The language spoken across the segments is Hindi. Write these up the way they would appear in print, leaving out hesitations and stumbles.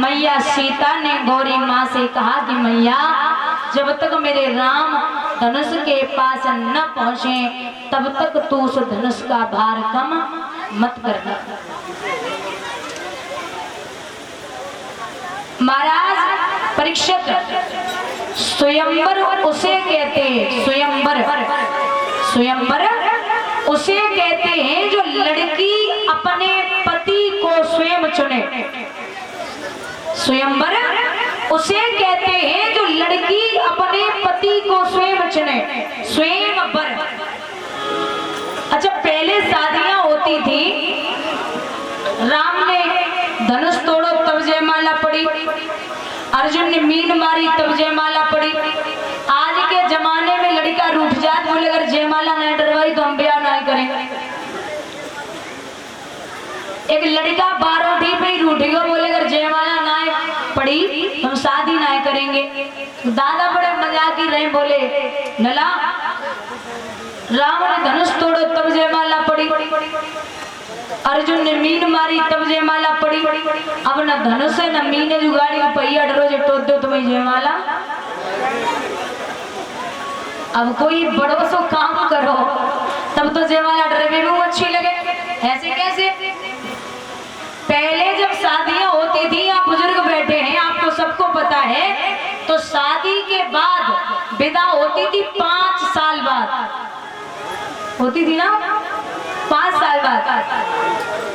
मैया सीता ने गौरी माँ से कहा कि मैया जब तक मेरे राम धनुष के पास न पहुँचे तब तक तू उस धनुष का भार कम मत करना। महाराज परीक्षित, स्वयंवर उसे कहते हैं, स्वयंवर उसे कहते हैं जो लड़की अपने पति को स्वयं चुने। स्वयंवर उसे कहते हैं जो लड़की अपने पति को स्वयं चुने, स्वयंवर। अच्छा, पहले शादियां होती थी, राम ने धनुष तोड़ो तब जयमाला पड़ी, अर्जुन ने मीन मारी तब जयमाला पड़ी। आज के जमाने में लड़का रूठ जात, बोले अगर जयमाला नहीं डरवाई तो हम ब्याह नहीं करेंगे। एक लड़का बारोठी पे ही रूठेगा, बोले अगर जयमाला नहीं पड़ी हम शादी नहीं करेंगे। दादा बड़े मजाक ही रहे, बोले नला राम ने धनुष तोड़ो तब जयमाला पड़ी, अर्जुन ने मीन मारी तब जयमाला पड़ी। अब न धनुष है न मीन जुगाड़ी को पहिया डरो जो टोट दो तुम्हें जयमाला। अब कोई बड़ों से काम करो तब तो जयमाला डरे भी अच्छी लगे, ऐसे कैसे? पहले जब शादियां होती थी, आप बुजुर्ग बैठे हैं, आपको सबको पता है, तो शादी के बाद विदा होती थी 5 साल बाद, होती थी ना 5 साल बाद।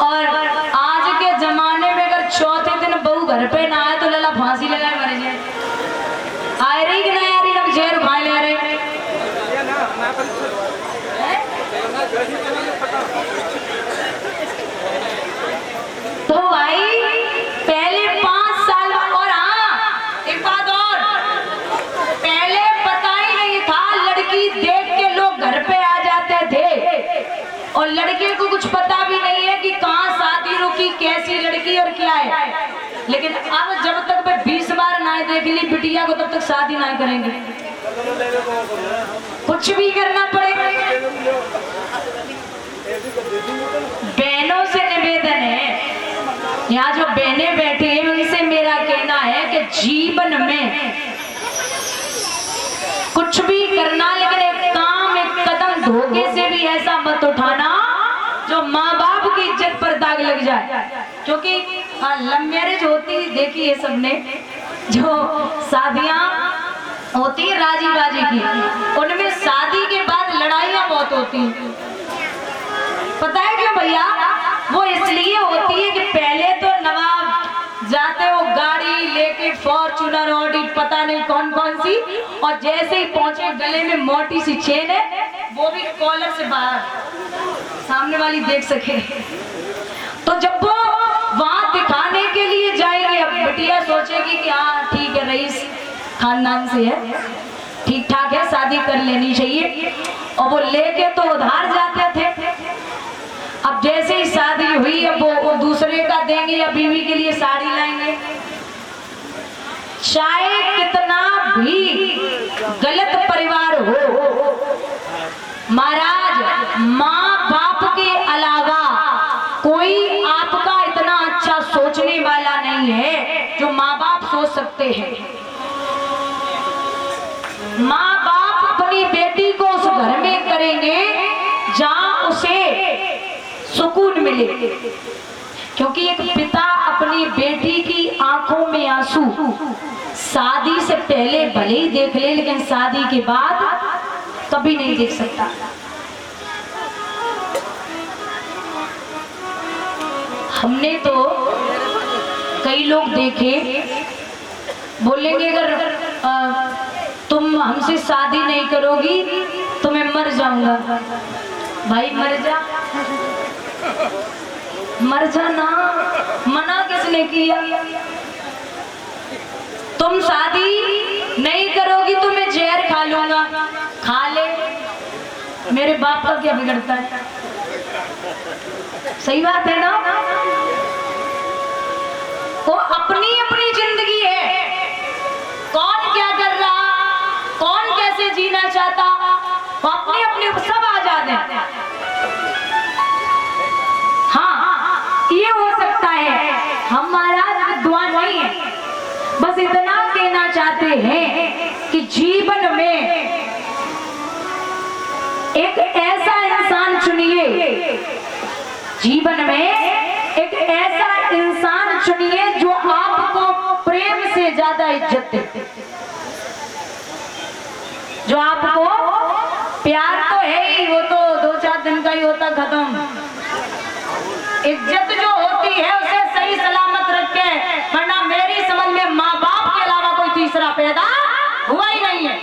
और आज के जमाने में अगर चौथे दिन बहू घर पे ना आए तो लला फांसी लगाए मर जाए। आ रही कि नहीं आ रही? हम जहर खा ले रहे। तो भाई पहले 5 साल, और हाँ एक बात और, पहले पता ही नहीं था, लड़की देख के लोग घर पे आ जाते थे और लड़के को कुछ पता भी नहीं है कि कहाँ शादी रुकी, कैसी लड़की और क्या है। लेकिन अब जब तक मैं 20 बार ना देख ली बिटिया को तब तक शादी ना करेंगे, कुछ भी करना पड़ेगा। बहनों से निवेदन है, यहाँ जो बहनें बैठी हैं उनसे मेरा कहना है कि जीवन में कुछ भी करना, लेकिन एक काम एक कदम धोखे से भी ऐसा मत उठाना जो माँ बाप की इज्जत पर दाग लग जाए। क्योंकि लव मैरिज होती देखी है सबने, जो शादियां होती है राजी बाजी की, उनमें शादी के बाद लड़ाइयां बहुत होती हैं। पता है क्यों भैया? वो इसलिए होती है कि पहले तो नवाब जाते हो गाड़ी लेके, फॉर्च्यूनर ऑडी पता नहीं कौन कौन सी, और जैसे ही पहुंचे गले में मोटी सी चेन है, वो भी कॉलर से बाहर, सामने वाली देख सके। तो जब वो वहां दिखाने के लिए जाएंगे, अब बिटिया सोचेगी कि हाँ ठीक है रईस खानदान से है, ठीक ठाक है, शादी कर लेनी चाहिए। और वो लेके तो उधार जाते थे, अब जैसे ही शादी हुई अब वो दूसरे का देंगे या बीवी के लिए साड़ी लाएंगे। चाहे कितना भी गलत परिवार हो महाराज, माँ बाप के अलावा कोई आपका इतना अच्छा सोचने वाला नहीं है जो माँ बाप सोच सकते हैं। माँ बाप अपनी बेटी को उस घर में करेंगे जहां उसे सुकून मिले, क्योंकि एक पिता अपनी बेटी की आंखों में आंसू शादी से पहले भले ही देख ले, लेकिन शादी के बाद कभी नहीं देख सकता। हमने तो कई लोग देखे, बोलेंगे अगर तुम हमसे शादी नहीं करोगी तो मैं मर जाऊंगा। भाई मर जा, मर जाना, मना किसने किया? तुम शादी नहीं करोगी तो मैं जहर खा लूंगा, खा ले, मेरे बाप का क्या बिगड़ता है? सही बात है ना? वो अपनी अपनी जिंदगी है, कौन क्या कर रहा, कौन कैसे जीना चाहता, वो अपने अपने सब आजाद है। हाँ ये हो सकता है हमारा विद्वान वही है। बस इतना कहना चाहते हैं कि जीवन में एक ऐसा इंसान चुनिए, जीवन में एक ऐसा इंसान चुनिए जो आपको प्रेम से ज्यादा इज्जत दे, जो आपको प्यार तो है ही, वो तो 2-4 दिन का ही होता खत्म। इज्जत जो होती है उसे सही सलामत रखे, वरना मेरी समझ में माँ बाप के अलावा कोई तीसरा पैदा हुआ ही नहीं है।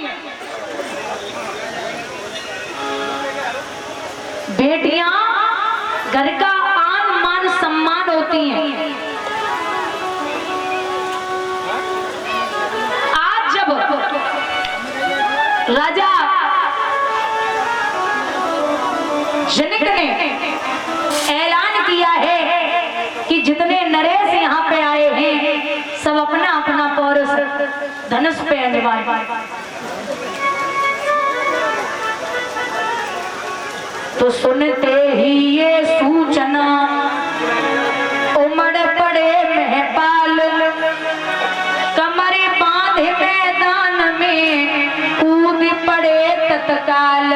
बेटियां घर का आन मान सम्मान होती हैं। आज जब राजा जनक ने ऐलान किया है कि जितने नरेश यहाँ पे आए हैं सब अपना अपना पौरुष धनुष पे अनिवार्य, तो सुनते ही ये सूचना उमड़ पड़े महपाल, कमरे बांधे मैदान में कूद पड़े तत्काल।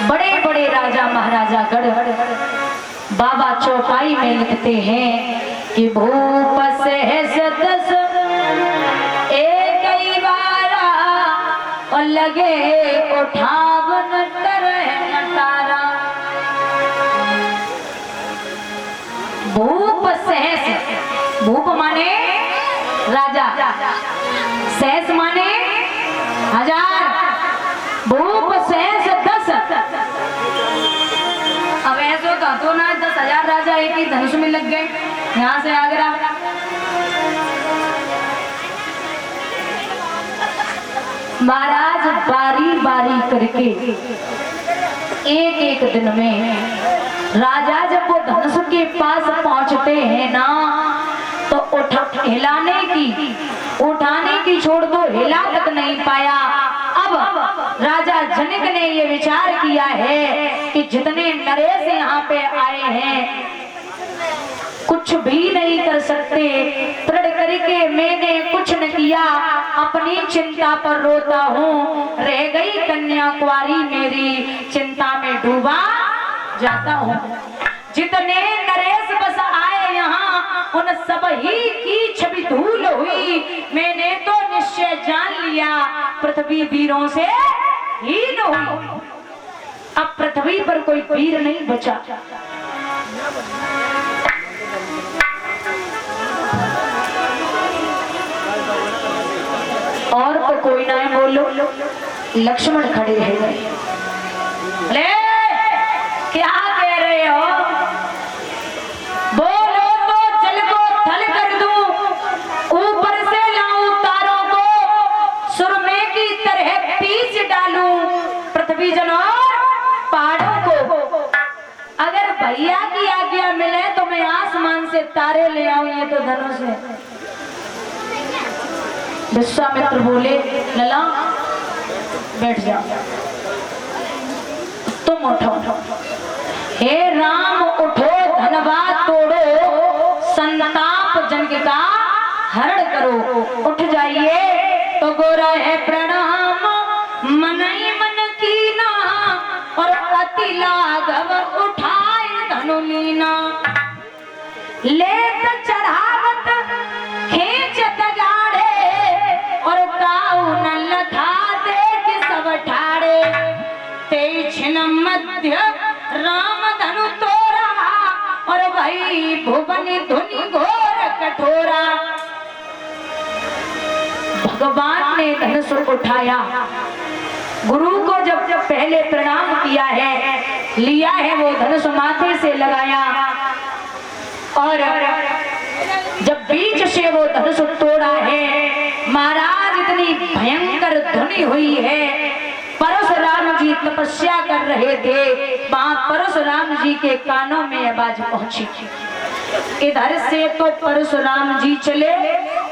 बड़े बड़े राजा महाराजा गढ़ बाबा चौपाई में लिखते हैं कि भूप सहस दस एक ही बारा और लगे उठावन तरह तारा। भूप सहस, भूप माने राजा, सहस माने हजार, भूप सहस 10। अब ऐसा का तो ना 10,000 राजा एक ही धनुष में लग गए, यहाँ से आगरा। महाराज बारी बारी करके एक एक दिन में राजा जब वो धनुष के पास पहुंचते हैं ना, तो हिलाने की, उठाने की छोड़ दो, हिला तक नहीं पाया। अब राजा जनक ने ये विचार किया है कि जितने नरेश यहाँ पे आए हैं कुछ भी नहीं कर सकते, दृढ़ करके मैंने कुछ न किया, अपनी चिंता पर रोता हूँ, रह गई कन्या कुंवारी मेरी, चिंता में डूबा जाता हूँ। जितने नरेश बस आए यहाँ उन सब ही की छवि धूल हुई, मैंने तो निश्चय जान लिया पृथ्वी वीरों से हीन हुई। अब पृथ्वी पर कोई वीर नहीं बचा। और तो कोई ना है, बोलो। लक्ष्मण खड़े हैं, ले क्या कह रहे हो? बोलो तो जल को थल कर दूं, ऊपर से लाऊं तारों को, सुरमे की तरह पीस डालूं पृथ्वी जन और पहाड़ों को। अगर भैया की आज्ञा मिले तो मैं आसमान से तारे ले आऊं, ये तो धनुष है। विश्वामित्र बोले, लला बैठ जाओ, तुम उठो। हे राम उठो, धनवा तोड़ो, संताप जनक का हरण करो। उठ जाइए तो गोरा है प्रणाम, मन ही मन कीना, और अति लाघव उठाए धनु लीना। लेत चढ़ावत खींचत गाड़े, और काऊ न लथा देख सब ठाड़े। तेज मध्य राम धनु तोरा, और भाई भुवन धुनि घोर कठोरा। भगवान ने धनुष उठाया, गुरु को जब जब पहले प्रणाम किया है, लिया है वो धनुष माथे से लगाया, और जब बीच से वो धनुष तोड़ा है, महाराज इतनी भयंकर ध्वनि हुई है। परशुराम जी तपस्या कर रहे थे, वहां परशुराम जी के कानों में आवाज पहुंची। इधर से तो परशुराम जी चले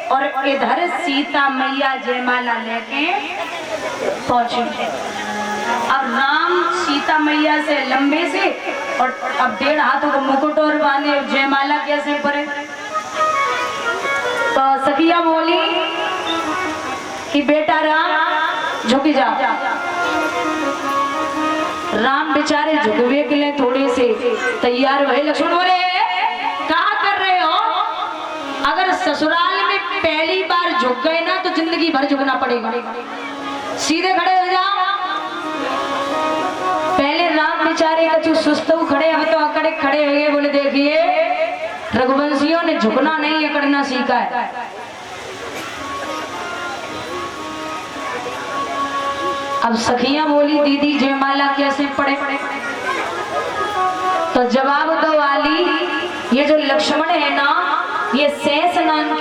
और इधर सीता मैया जयमाला लेके पहुंची। अब राम सीता मैया से लंबे से और अब 1.5 हाथ को मुकुट और बांधे जयमाला कैसे पड़े। तो सखिया बोली कि बेटा राम झुक जा। राम बेचारे झुकवे के लिए थोड़े से तैयार हुए। लक्ष्मण बोले कहा कर रहे हो? अगर ससुराल में पहली बार झुक गए ना तो जिंदगी भर झुकना पड़ेगा। सीधे खड़े हो जाओ। पहले राम बेचारे कछु सुस्त खड़े, अब तो अकड़े खड़े हो गए। बोले देखिए रघुवंशियों ने झुकना नहीं अकड़ना सीखा है। अब सखियां बोली दीदी जयमाला कैसे पड़े? तो जवाब दो वाली, ये जो लक्ष्मण है ना, ये शेष नाम